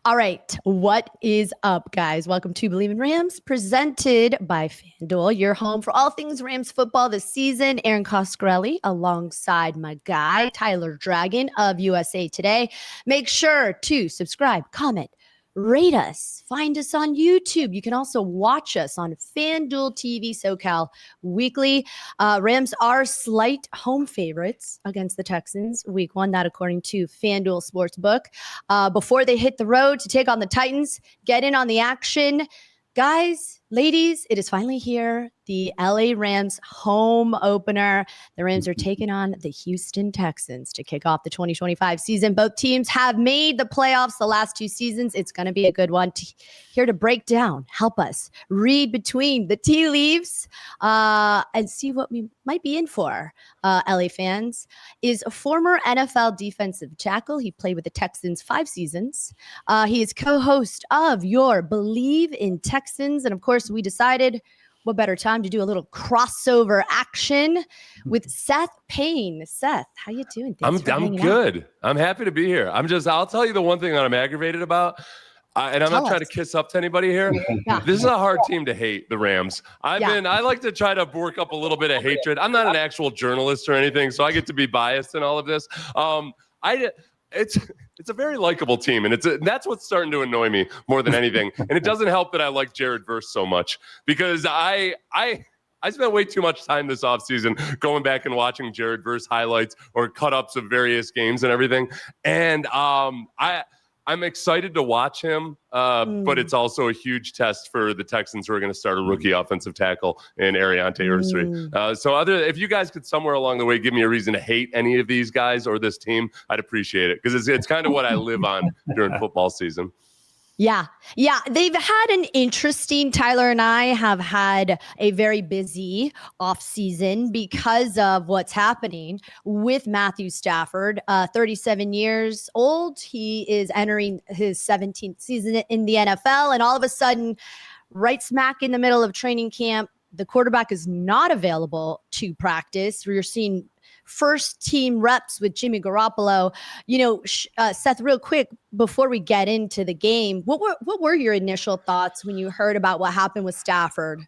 All right. What is up, guys? Welcome to Bleav in Rams, presented by FanDuel, your home for all things Rams football this season. Erin Coscarelli alongside my guy, Tyler Dragon of USA Today. Make sure to subscribe, comment, rate us, find us on YouTube. You can also watch us on FanDuel TV SoCal weekly. Rams are slight home favorites against the Texans week 1, that according to FanDuel Sportsbook. Before they hit the road to take on the Titans, get in on the action. Guys, ladies, it is finally here. The LA Rams home opener. The Rams are taking on the Houston Texans to kick off the 2025 season. Both teams have made the playoffs the last 2 seasons. It's going to be a good one. Here to break down, help us read between the tea leaves and see what we might be in for, LA fans, is a former NFL defensive tackle. He played with the Texans 5 seasons. He is co-host of your Bleav in Texans. And of course, we decided what better time to do a little crossover action with Seth Payne. Seth, how you doing? I'm good. I'm happy to be here. I'll tell you the one thing that I'm aggravated about, and I'm not trying to kiss up to anybody here. Yeah. This is a hard team to hate, the Rams. I like to try to work up a little bit of hatred. I'm not an actual journalist or anything, so I get to be biased in all of this. It's a very likable team, and that's what's starting to annoy me more than anything. And it doesn't help that I like Jared Verse so much, because I spent way too much time this offseason going back and watching Jared Verse highlights or cut-ups of various games and everything. And I'm excited to watch him, but it's also a huge test for the Texans, who are going to start a rookie offensive tackle in Ariante Ursary. If you guys could somewhere along the way give me a reason to hate any of these guys or this team, I'd appreciate it, because it's kind of what I live on during football season. Yeah. They've had an interesting, Tyler and I have had a very busy off season because of what's happening with Matthew Stafford, 37 years old. He is entering his 17th season in the NFL. And all of a sudden, right smack in the middle of training camp, the quarterback is not available to practice. We're seeing first team reps with Jimmy Garoppolo. Seth, real quick, before we get into the game, what were your initial thoughts when you heard about what happened with Stafford?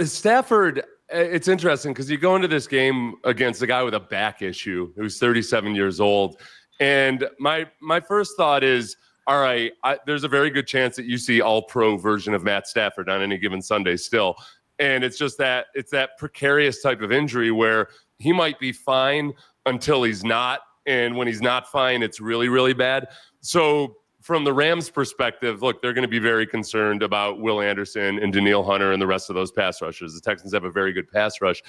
Stafford, it's interesting because you go into this game against a guy with a back issue who's 37 years old. And my first thought is, all right, there's a very good chance that you see all-pro version of Matt Stafford on any given Sunday still. And it's just that precarious type of injury where he might be fine until he's not. And when he's not fine, it's really, really bad. So from the Rams' perspective, look, they're going to be very concerned about Will Anderson and Danielle Hunter and the rest of those pass rushers. The Texans have a very good pass rush.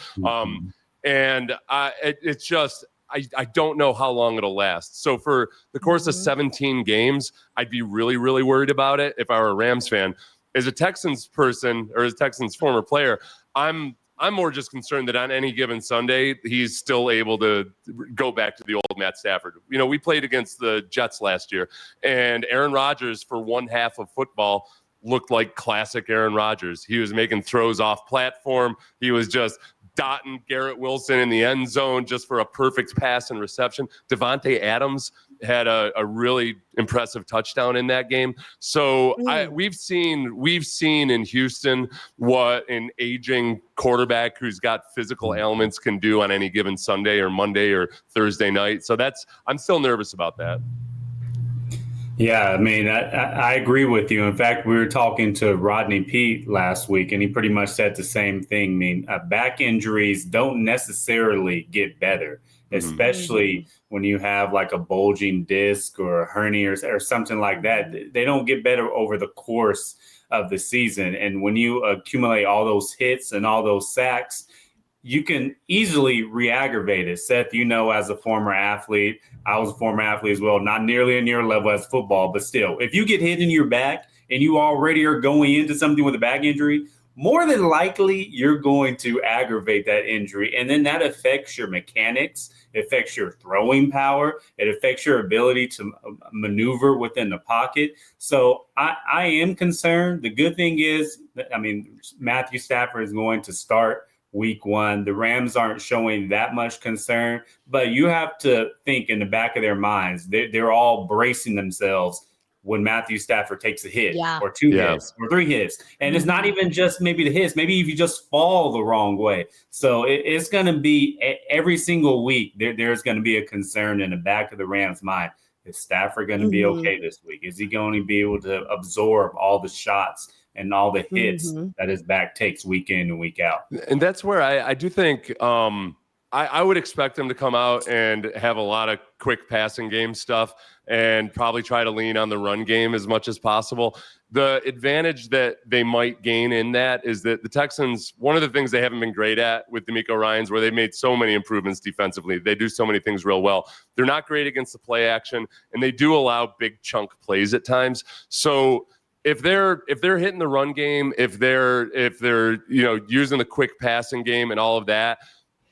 It's just, I don't know how long it'll last. So for the course of 17 games, I'd be really, really worried about it if I were a Rams fan. As a Texans person, or as a Texans former player, I'm more just concerned that on any given Sunday, he's still able to go back to the old Matt Stafford. We played against the Jets last year, and Aaron Rodgers for one half of football looked like classic Aaron Rodgers. He was making throws off platform. He was just dotting Garrett Wilson in the end zone just for a perfect pass and reception. Davante Adams had a really impressive touchdown in that game. So we've seen in Houston what an aging quarterback who's got physical ailments can do on any given Sunday or Monday or Thursday night. So I'm still nervous about that. Yeah, I mean, I agree with you. In fact, we were talking to Rodney Peete last week, and he pretty much said the same thing. I mean, back injuries don't necessarily get better, especially when you have like a bulging disc or a hernia or something like that. They don't get better over the course of the season. And when you accumulate all those hits and all those sacks, you can easily re-aggravate it. Seth, as a former athlete, I was a former athlete as well, not nearly in your level as football, but still, if you get hit in your back and you already are going into something with a back injury, more than likely you're going to aggravate that injury. And then that affects your mechanics, it affects your throwing power, it affects your ability to maneuver within the pocket. So I am concerned. The good thing is, Matthew Stafford is going to start week 1. The Rams aren't showing that much concern, but you have to think in the back of their minds, they're all bracing themselves. when Matthew Stafford takes a hit Yeah. or two hits or three hits. And it's not even just maybe the hits, maybe if you just fall the wrong way. So it's going to be every single week, there's going to be a concern in the back of the Rams' mind. Is Stafford going to be okay this week? Is he going to be able to absorb all the shots and all the hits that his back takes week in and week out? And that's where I do think I would expect him to come out and have a lot of quick passing game stuff and probably try to lean on the run game as much as possible. The advantage that they might gain in that is that the Texans, one of the things they haven't been great at with DeMeco Ryans, where they've made so many improvements defensively, they do so many things real well. They're not great against the play action, and they do allow big chunk plays at times. So if they're hitting the run game, if they're using the quick passing game and all of that,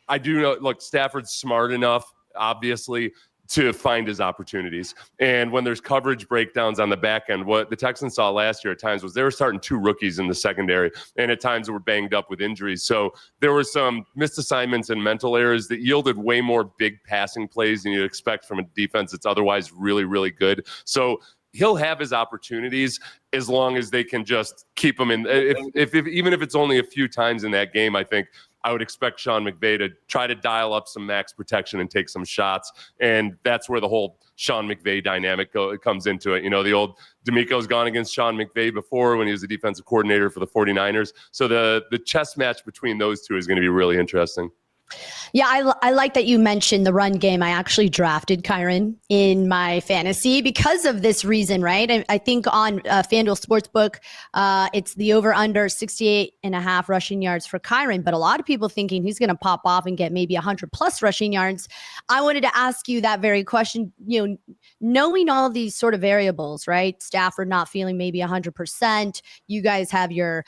I do know, look, Stafford's smart enough, obviously, to find his opportunities. And when there's coverage breakdowns on the back end, what the Texans saw last year at times was they were starting two rookies in the secondary, and at times they were banged up with injuries. So there were some missed assignments and mental errors that yielded way more big passing plays than you'd expect from a defense that's otherwise really, really good. So he'll have his opportunities as long as they can just keep him in. Even if it's only a few times in that game, I think I would expect Sean McVay to try to dial up some max protection and take some shots. And that's where the whole Sean McVay dynamic comes into it. You know, the old DeMeco's gone against Sean McVay before when he was the defensive coordinator for the 49ers. So the chess match between those two is going to be really interesting. Yeah, I like that you mentioned the run game. I actually drafted Kyren in my fantasy because of this reason, right? I think on FanDuel Sportsbook, it's the over-under 68.5 rushing yards for Kyren, but a lot of people thinking he's going to pop off and get maybe 100-plus rushing yards. I wanted to ask you that very question, knowing all these sort of variables, right? Stafford not feeling maybe 100%. You guys have your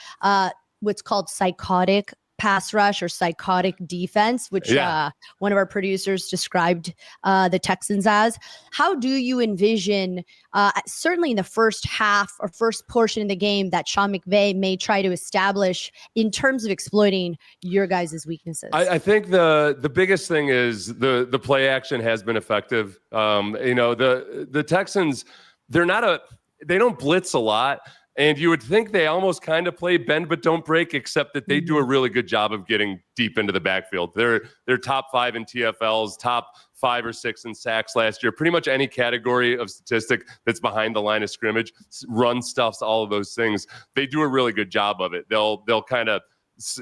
what's called psychotic pass rush or psychotic defense, which one of our producers described the Texans as. How do you envision, certainly in the first half or first portion of the game, that Sean McVay may try to establish in terms of exploiting your guys' weaknesses? I think the biggest thing is the play action has been effective. The Texans, they don't blitz a lot. And you would think they almost kind of play bend but don't break, except that they do a really good job of getting deep into the backfield. They're top 5 in TFLs, top 5 or 6 in sacks last year. Pretty much any category of statistic that's behind the line of scrimmage, run stuffs, all of those things. They do a really good job of it. They'll kind of,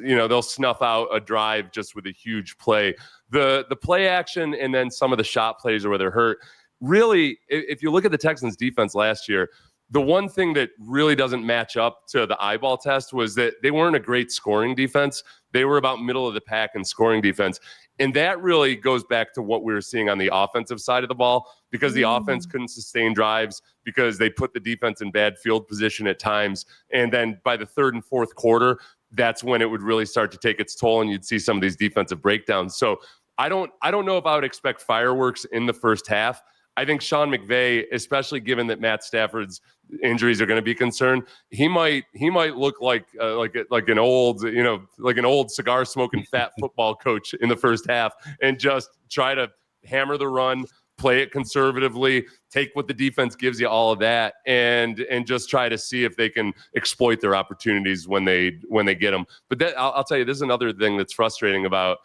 they'll snuff out a drive just with a huge play. The play action and then some of the shot plays where they're hurt. Really, if you look at the Texans defense last year, the one thing that really doesn't match up to the eyeball test was that they weren't a great scoring defense. They were about middle of the pack in scoring defense. And that really goes back to what we were seeing on the offensive side of the ball, because the offense couldn't sustain drives because they put the defense in bad field position at times. And then by the third and fourth quarter, that's when it would really start to take its toll and you'd see some of these defensive breakdowns. So I don't know if I would expect fireworks in the first half. I think Sean McVay, especially given that Matt Stafford's injuries are going to be concerned, he might look like an old cigar smoking fat football coach in the first half and just try to hammer the run, play it conservatively, take what the defense gives you, all of that, and just try to see if they can exploit their opportunities when they get them. But I'll tell you, this is another thing that's frustrating about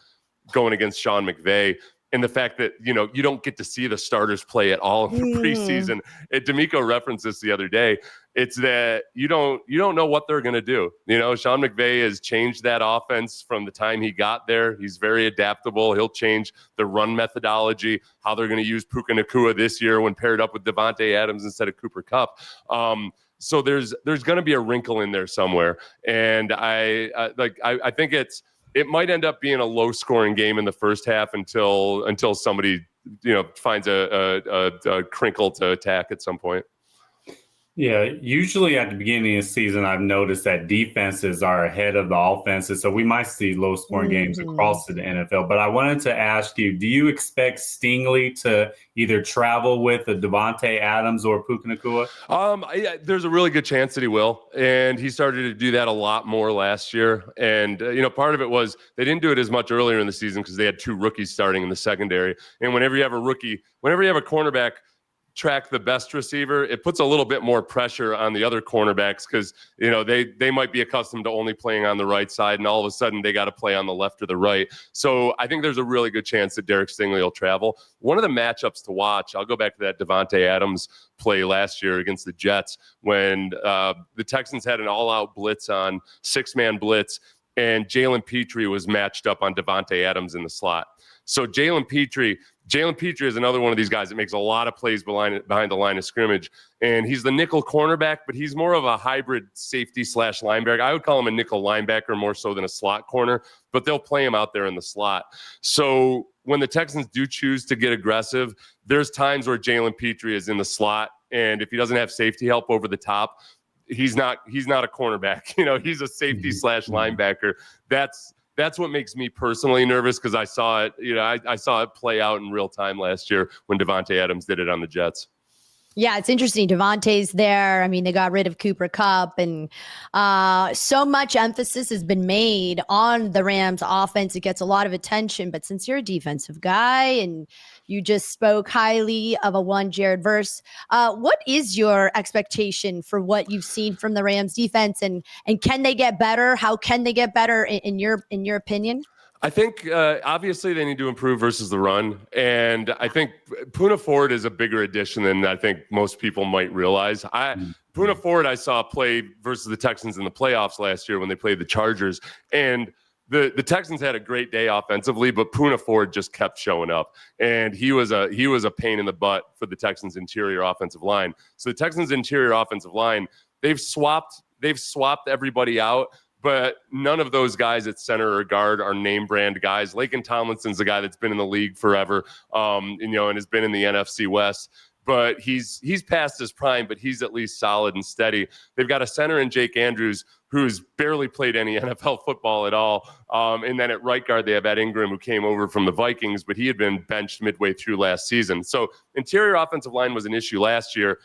going against Sean McVay. And the fact that, you don't get to see the starters play at all in the preseason. DeMeco referenced this the other day. It's that you don't know what they're going to do. Sean McVay has changed that offense from the time he got there. He's very adaptable. He'll change the run methodology, how they're going to use Puka Nacua this year when paired up with Davante Adams instead of Cooper Kupp. So there's going to be a wrinkle in there somewhere. And I think it might end up being a low-scoring game in the first half until somebody finds a crinkle to attack at some point. Yeah, usually at the beginning of the season, I've noticed that defenses are ahead of the offenses, so we might see low-scoring games across the NFL. But I wanted to ask you, do you expect Stingley to either travel with a Davante Adams or Puka Nacua? There's a really good chance that he will, and he started to do that a lot more last year. And part of it was they didn't do it as much earlier in the season because they had 2 rookies starting in the secondary. And whenever you have a cornerback track the best receiver, it puts a little bit more pressure on the other cornerbacks because, they might be accustomed to only playing on the right side, and all of a sudden they got to play on the left or the right. So I think there's a really good chance that Derek Stingley will travel. One of the matchups to watch, I'll go back to that Davante Adams play last year against the Jets when the Texans had an all-out blitz on, 6-man blitz, and Jalen Petrie was matched up on Davante Adams in the slot. So Jalen Petrie is another one of these guys that makes a lot of plays behind the line of scrimmage. And he's the nickel cornerback, but he's more of a hybrid safety / linebacker. I would call him a nickel linebacker more so than a slot corner, but they'll play him out there in the slot. So when the Texans do choose to get aggressive, there's times where Jalen Petrie is in the slot. And if he doesn't have safety help over the top, he's not a cornerback. He's a safety / linebacker. That's what makes me personally nervous because I saw it. I saw it play out in real time last year when Davante Adams did it on the Jets. Yeah, it's interesting. Davante's there. I mean, they got rid of Cooper Kupp, and so much emphasis has been made on the Rams offense. It gets a lot of attention, but since you're a defensive guy and you just spoke highly of a one Jared Verse, what is your expectation for what you've seen from the Rams defense, and can they get better? How can they get better in your opinion? I think obviously they need to improve versus the run. And I think Poona Ford is a bigger addition than I think most people might realize. Poona Ford, I saw play versus the Texans in the playoffs last year when they played the Chargers. And the Texans had a great day offensively, but Poona Ford just kept showing up. And he was a pain in the butt for the Texans interior offensive line. So the Texans interior offensive line, they've swapped everybody out. But none of those guys at center or guard are name brand guys. Laken Tomlinson's a guy that's been in the league forever, and has been in the NFC West. But he's past his prime, but he's at least solid and steady. They've got a center in Jake Andrews who's barely played any NFL football at all. And then at right guard, they have Ed Ingram, who came over from the Vikings, but he had been benched midway through last season. So interior offensive line was an issue last year.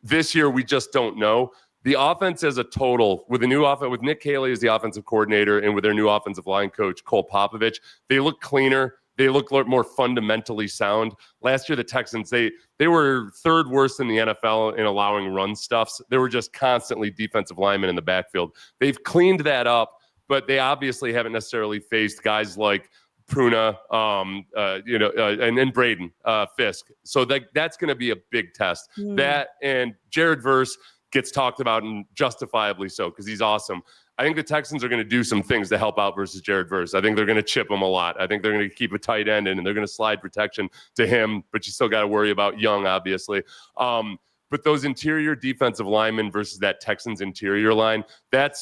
This year, we just don't know. The offense as a total, with the new offense, with Nick Caley as the offensive coordinator and with their new offensive line coach, Cole Popovich, they look cleaner. They look more fundamentally sound. Last year, the Texans, they were third worst in the NFL in allowing run stuffs. They were just constantly defensive linemen in the backfield. They've cleaned that up, but they obviously haven't necessarily faced guys like Poona, and Braden Fisk. So that's going to be a big test. That and Jared Verse gets talked about, and justifiably so, because he's awesome. I think the Texans are going to do some things to help out versus Jared Verse. I think they're going to chip him a lot. I think they're going to keep a tight end in, and they're going to slide protection to him, but you still got to worry about Young, obviously. But those interior defensive linemen versus that Texans interior line, that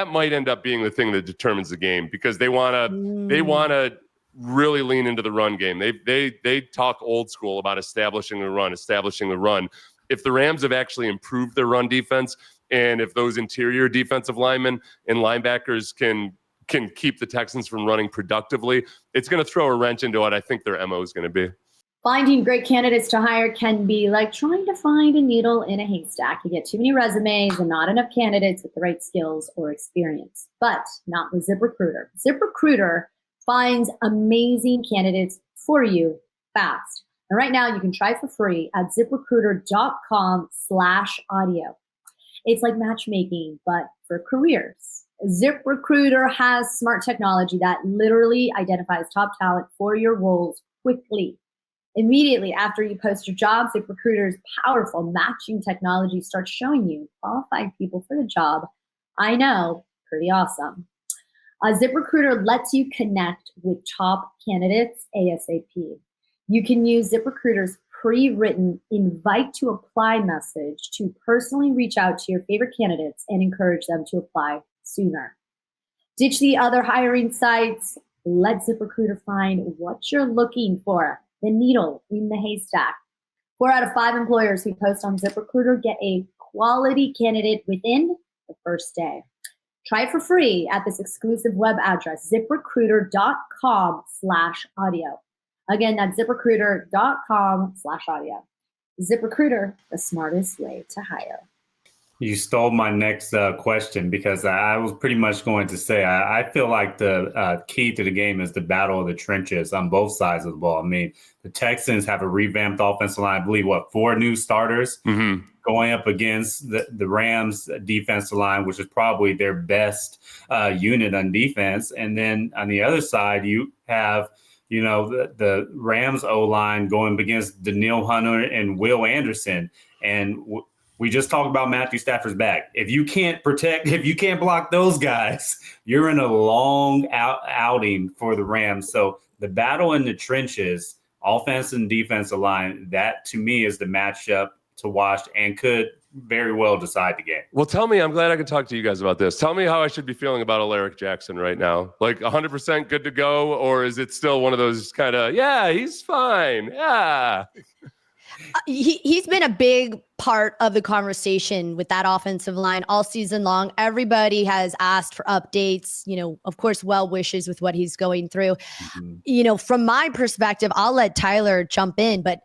might end up being the thing that determines the game, because they want to really lean into the run game. They talk old school about establishing the run. If the Rams have actually improved their run defense, and if those interior defensive linemen and linebackers can keep the Texans from running productively, it's going to throw a wrench into what I think their MO is going to be. Finding great candidates to hire can be like trying to find a needle in a haystack. You get too many resumes and not enough candidates with the right skills or experience. But not with ZipRecruiter. ZipRecruiter finds amazing candidates for you fast. And right now you can try for free at ZipRecruiter.com/audio. It's like matchmaking, but for careers. ZipRecruiter has smart technology that literally identifies top talent for your roles quickly. Immediately after you post your job, ZipRecruiter's powerful matching technology starts showing you qualified people for the job. I know, pretty awesome. ZipRecruiter lets you connect with top candidates ASAP. You can use ZipRecruiter's pre-written invite to apply message to personally reach out to your favorite candidates and encourage them to apply sooner. Ditch the other hiring sites. Let ZipRecruiter find what you're looking for, the needle in the haystack. 4 out of 5 employers who post on ZipRecruiter get a quality candidate within the first day. Try it for free at this exclusive web address, ZipRecruiter.com/audio. Again, that's ZipRecruiter.com/audio. ZipRecruiter, the smartest way to hire. You stole my next question because I was pretty much going to say I feel like the key to the game is the battle of the trenches on both sides of the ball. I mean, the Texans have a revamped offensive line. I Bleav 4 new starters going up against the Rams defensive line, which is probably their best unit on defense. And then on the other side, you have the Rams O-line going against Danielle Hunter and Will Anderson. And we just talked about Matthew Stafford's back. If you can't block those guys, you're in a long outing for the Rams. So the battle in the trenches, offense and defensive line, that to me is the matchup to watch and could very well decide the game. Well, tell me, I'm glad I could talk to you guys about this. Tell me how I should be feeling about Alaric Jackson right now. Like 100% good to go, or is it still one of those kind of, yeah, he's fine. Yeah. He's been a big part of the conversation with that offensive line all season long. Everybody has asked for updates, of course, well wishes with what he's going through. From my perspective, I'll let Tyler jump in, but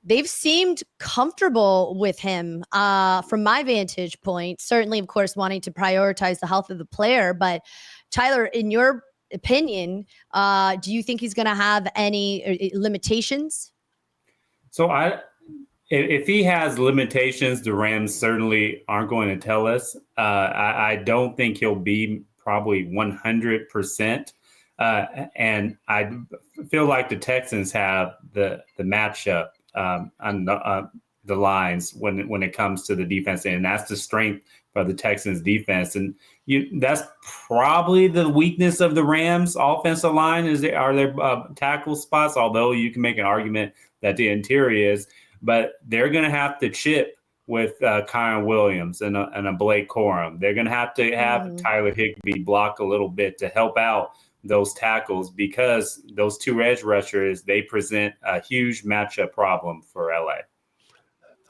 they've seemed comfortable with him from my vantage point. Certainly, of course, wanting to prioritize the health of the player. But Tyler, in your opinion, do you think he's going to have any limitations? So if he has limitations, the Rams certainly aren't going to tell us. I don't think he'll be probably 100%. And I feel like the Texans have the matchup on the lines when it comes to the defense, and that's the strength for the Texans defense. And that's probably the weakness of the Rams offensive line are their tackle spots, although you can make an argument that the interior is, but they're going to have to chip with Kyren Williams and a Blake Corum. They're going to have Tyler Higbee block a little bit to help out those tackles, because those two edge rushers, they present a huge matchup problem for LA.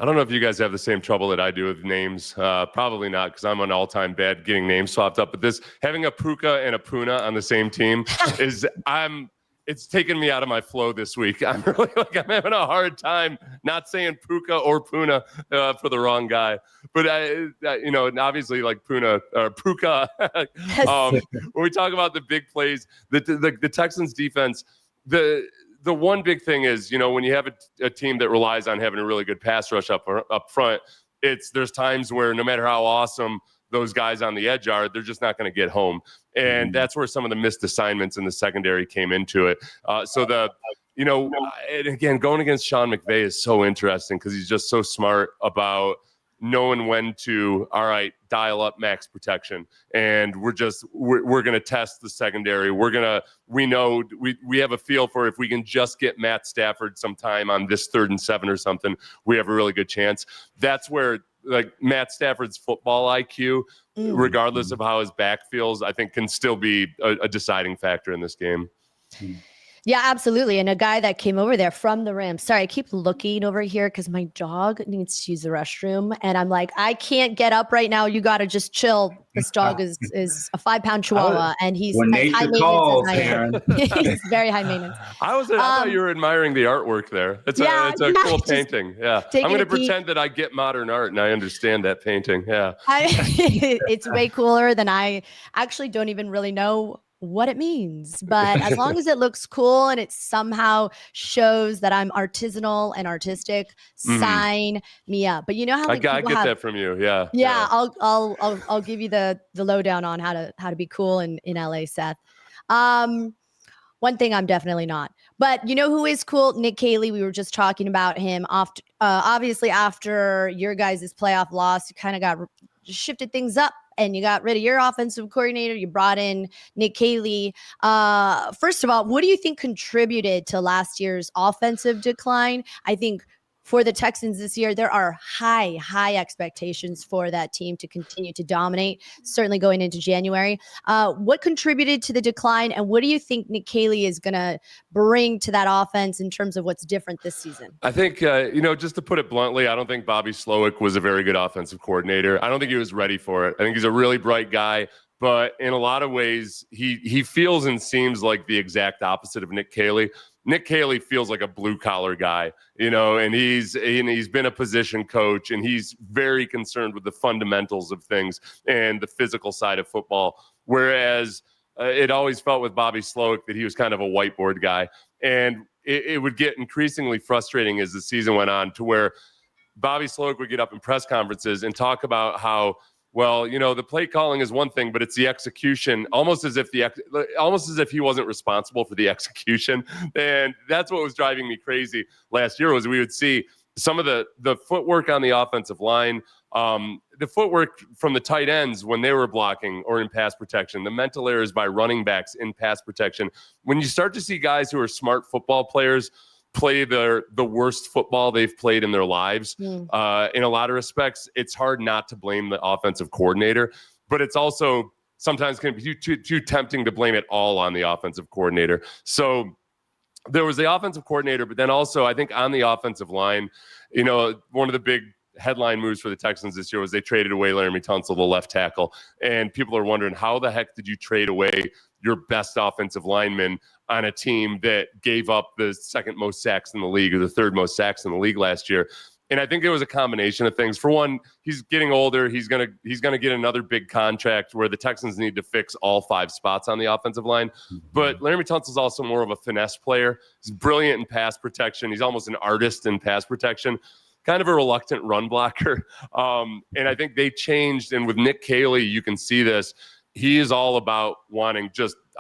I don't know if you guys have the same trouble that I do with names. Probably not, because I'm an all-time bad getting names swapped up. But having a Puka and a Poona on the same team it's taken me out of my flow this week. I'm having a hard time not saying Puka or Poona for the wrong guy. But obviously like Poona or Puka. When we talk about the big plays, the Texans defense, the one big thing is, when you have a team that relies on having a really good pass rush up front, there's times where no matter how awesome those guys on the edge are, they're just not going to get home. And that's where some of the missed assignments in the secondary came into it. And again, going against Sean McVay is so interesting because he's just so smart about knowing when to, all right, dial up max protection. And we're going to test the secondary. We know we have a feel for if we can just get Matt Stafford some time on this 3rd and 7 or something, we have a really good chance. That's where like Matt Stafford's football IQ, regardless of how his back feels, I think can still be a deciding factor in this game. Yeah, absolutely. And a guy that came over there from the Rams. Sorry, I keep looking over here because my dog needs to use the restroom. And I'm like, I can't get up right now. You got to just chill. This dog is a 5-pound Chihuahua, and he's when as high calls, maintenance as I am. He's very high maintenance. I thought you were admiring the artwork there. It's a cool painting. Yeah, I'm going to pretend that I get modern art and I understand that painting. Yeah, it's way cooler than I actually don't even really know what it means, but as long as it looks cool and it somehow shows that I'm artisanal and artistic, sign me up. But you know how I get that from you. Yeah. I'll give you the lowdown on how to be cool in LA, Seth. One thing I'm definitely not, but you know who is cool? Nick Caley. We were just talking about him. Obviously after your guys' playoff loss, you kind of shifted things up. And you got rid of your offensive coordinator. You brought in Nick Caley. First of all, what do you think contributed to last year's offensive decline? I think for the Texans this year, there are high expectations for that team to continue to dominate, certainly going into January. What contributed to the decline, and what do you think Nick Caley is going to bring to that offense in terms of what's different this season? I think, just to put it bluntly, I don't think Bobby Slowick was a very good offensive coordinator. I don't think he was ready for it. I think he's a really bright guy, but in a lot of ways, he feels and seems like the exact opposite of Nick Caley. Nick Caley feels like a blue-collar guy, and he's been a position coach, and he's very concerned with the fundamentals of things and the physical side of football, whereas it always felt with Bobby Slowick that he was kind of a whiteboard guy. And it would get increasingly frustrating as the season went on, to where Bobby Slowick would get up in press conferences and talk about how, well, the play calling is one thing, but it's the execution, almost as if he wasn't responsible for the execution. And that's what was driving me crazy last year, was we would see some of the footwork on the offensive line, the footwork from the tight ends when they were blocking or in pass protection, the mental errors by running backs in pass protection. When you start to see guys who are smart football players play the worst football they've played in their lives, in a lot of respects, it's hard not to blame the offensive coordinator, but it's also sometimes can be too tempting to blame it all on the offensive coordinator. So there was the offensive coordinator, but then also I think on the offensive line, one of the big headline moves for the Texans this year was they traded away Laremy Tunsil, the left tackle. And people are wondering, how the heck did you trade away your best offensive lineman on a team that gave up the second most sacks in the league, or the third most sacks in the league last year? And I think it was a combination of things. For one, he's getting older. He's gonna get another big contract where the Texans need to fix all 5 spots on the offensive line. But Laremy Tunsil is also more of a finesse player. He's brilliant in pass protection. He's almost an artist in pass protection. Kind of a reluctant run blocker. And I think they changed. And with Nick Caley, you can see this. He is all about wanting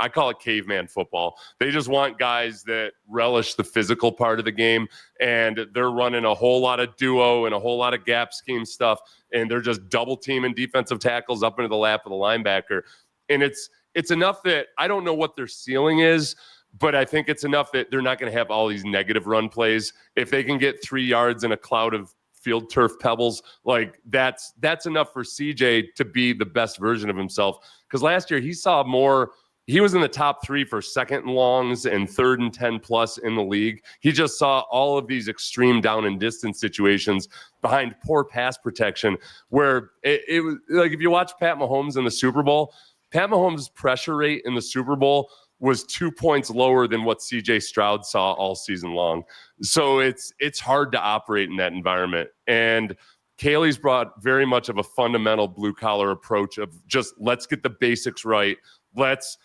I call it caveman football. They just want guys that relish the physical part of the game, and they're running a whole lot of duo and a whole lot of gap scheme stuff, and they're just double teaming defensive tackles up into the lap of the linebacker. And it's enough that I don't know what their ceiling is, but I think it's enough that they're not going to have all these negative run plays. If they can get 3 yards in a cloud of field turf pebbles, like that's enough for CJ to be the best version of himself. Because last year he was in the top 3 for second and longs and 3rd and 10 plus in the league. He just saw all of these extreme down and distance situations behind poor pass protection, where it was like, if you watch Pat Mahomes in the Super Bowl, Pat Mahomes' pressure rate in the Super Bowl was 2 points lower than what CJ Stroud saw all season long. So it's hard to operate in that environment. And Caley's brought very much of a fundamental blue collar approach of just, let's get the basics right. Let's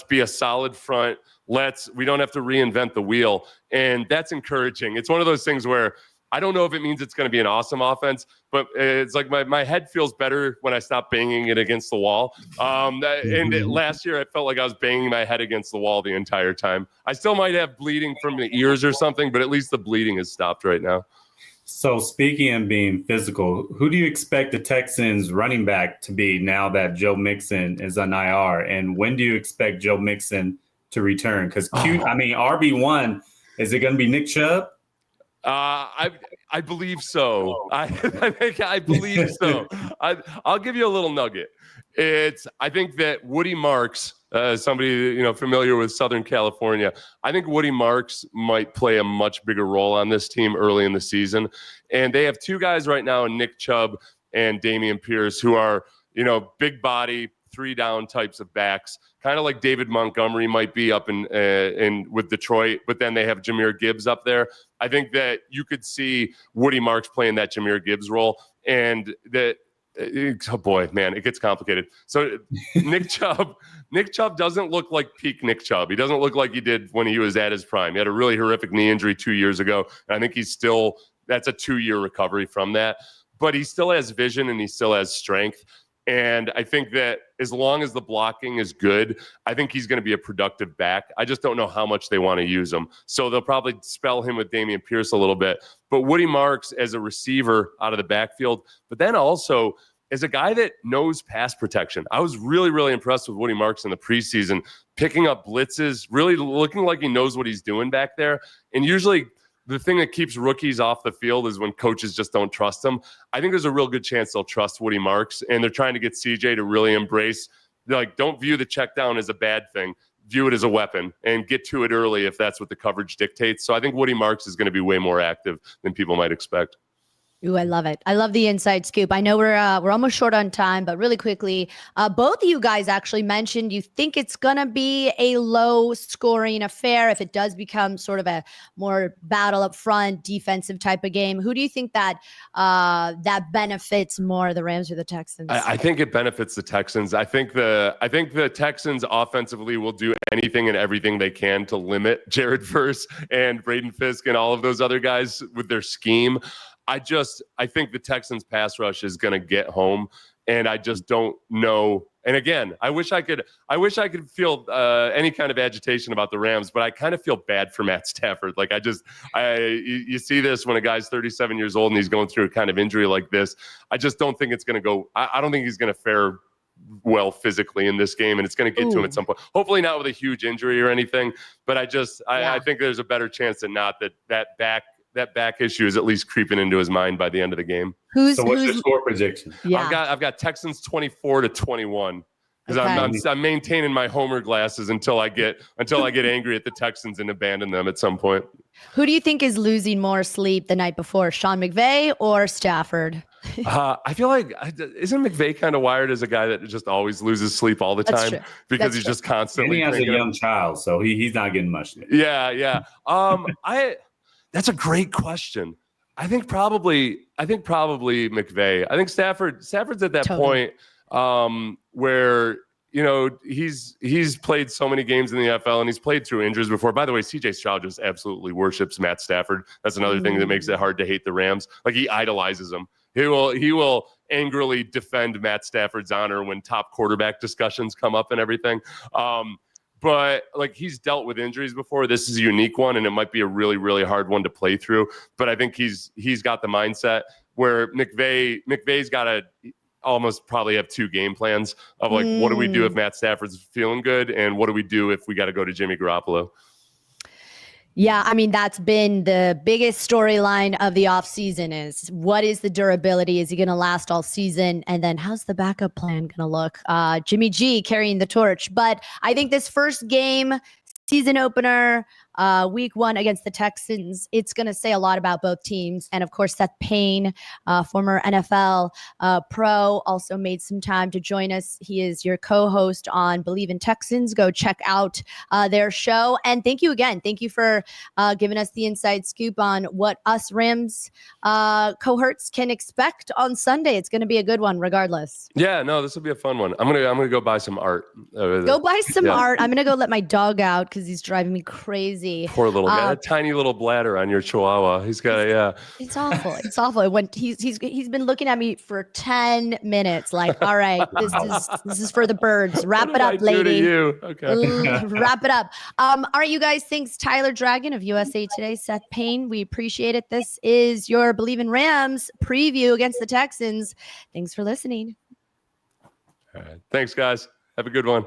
be a solid front. We don't have to reinvent the wheel. And that's encouraging. It's one of those things where I don't know if it means it's going to be an awesome offense, but it's like my head feels better when I stop banging it against the wall. Last year, I felt like I was banging my head against the wall the entire time. I still might have bleeding from the ears or something, but at least the bleeding has stopped right now. So speaking of being physical, who do you expect the Texans running back to be now that Joe Mixon is on IR? And when do you expect Joe Mixon to return? Because RB1, is it going to be Nick Chubb? I Bleav so. I Bleav so. I'll give you a little nugget. I think that Woody Marks, somebody familiar with Southern California, I think Woody Marks might play a much bigger role on this team early in the season. And they have 2 guys right now, Nick Chubb and Dameon Pierce, who are big body, 3-down types of backs, kind of like David Montgomery might be up in with Detroit, but then they have Jahmyr Gibbs up there. I think that you could see Woody Marks playing that Jahmyr Gibbs role, and that oh boy, man, it gets complicated. So Nick Chubb doesn't look like peak Nick Chubb. He doesn't look like he did when he was at his prime. He had a really horrific knee injury 2 years ago, and I think that's a 2-year recovery from that. But he still has vision and he still has strength. And I think that as long as the blocking is good, I think he's going to be a productive back. I just don't know how much they want to use him. So they'll probably spell him with Dameon Pierce a little bit. But Woody Marks as a receiver out of the backfield, but then also as a guy that knows pass protection. I was really, really impressed with Woody Marks in the preseason, picking up blitzes, really looking like he knows what he's doing back there. And usually the thing that keeps rookies off the field is when coaches just don't trust them. I think there's a real good chance they'll trust Woody Marks, and they're trying to get CJ to really embrace, don't view the check down as a bad thing. View it as a weapon and get to it early if that's what the coverage dictates. So I think Woody Marks is going to be way more active than people might expect. Ooh, I love it. I love the inside scoop. I know we're almost short on time, but really quickly, both of you guys actually mentioned you think it's gonna be a low scoring affair if it does become sort of a more battle up front, defensive type of game. Who do you think that benefits more, the Rams or the Texans? I think it benefits the Texans. I think the Texans offensively will do anything and everything they can to limit Jared Verse and Braden Fisk and all of those other guys with their scheme. I think the Texans pass rush is going to get home, and I just don't know. And again, I wish I could feel any kind of agitation about the Rams, but I kind of feel bad for Matt Stafford. Like you see this when a guy's 37 years old and he's going through a kind of injury like this. I just don't think it's going to go. I don't think he's going to fare well physically in this game, and it's going to get to him at some point. Hopefully not with a huge injury or anything, but I think there's a better chance than not that back issue is at least creeping into his mind by the end of the game. So what's your score prediction? Yeah. I've got Texans 24-21 because I'm maintaining my homer glasses until I get angry at the Texans and abandon them at some point. Who do you think is losing more sleep the night before, Sean McVay or Stafford? I feel like isn't McVay kind of wired as a guy that just always loses sleep all the time because he's just constantly. And he has a young child, so he's not getting much sleep. Yeah. That's a great question. I think probably McVay. I think Stafford's at that point where he's played so many games in the NFL and he's played through injuries before. By the way, CJ Stroud just absolutely worships Matt Stafford. That's another thing that makes it hard to hate the Rams. Like he idolizes him. He will angrily defend Matt Stafford's honor when top quarterback discussions come up and everything. But like he's dealt with injuries before. This is a unique one, and it might be a really, really hard one to play through. But I think he's got the mindset where McVay's got to almost probably have two game plans of like, what do we do if Matt Stafford's feeling good, and what do we do if we got to go to Jimmy Garoppolo? Yeah, I mean, that's been the biggest storyline of the offseason is what is the durability? Is he going to last all season? And then how's the backup plan going to look? Jimmy G carrying the torch. But I think this first game, season opener, week 1 against the Texans, it's going to say a lot about both teams. And of course, Seth Payne, former NFL pro, also made some time to join us. He is your co-host on Bleav in Texans. Go check out their show. And thank you again. Thank you for giving us the inside scoop on what us Rams cohorts can expect on Sunday. It's going to be a good one regardless. Yeah, no, this will be a fun one. I'm gonna go buy some art. Go buy some art. I'm going to go let my dog out because he's driving me crazy. Poor little guy, a tiny little bladder on your Chihuahua. He's got It's awful. It's awful. When he's been looking at me for 10 minutes, like, all right, this is for the birds. Wrap it up, lady. Okay. Wrap it up. All right, you guys. Thanks, Tyler Dragon of USA Today, Seth Payne. We appreciate it. This is your Bleav in Rams preview against the Texans. Thanks for listening. All right. Thanks, guys. Have a good one.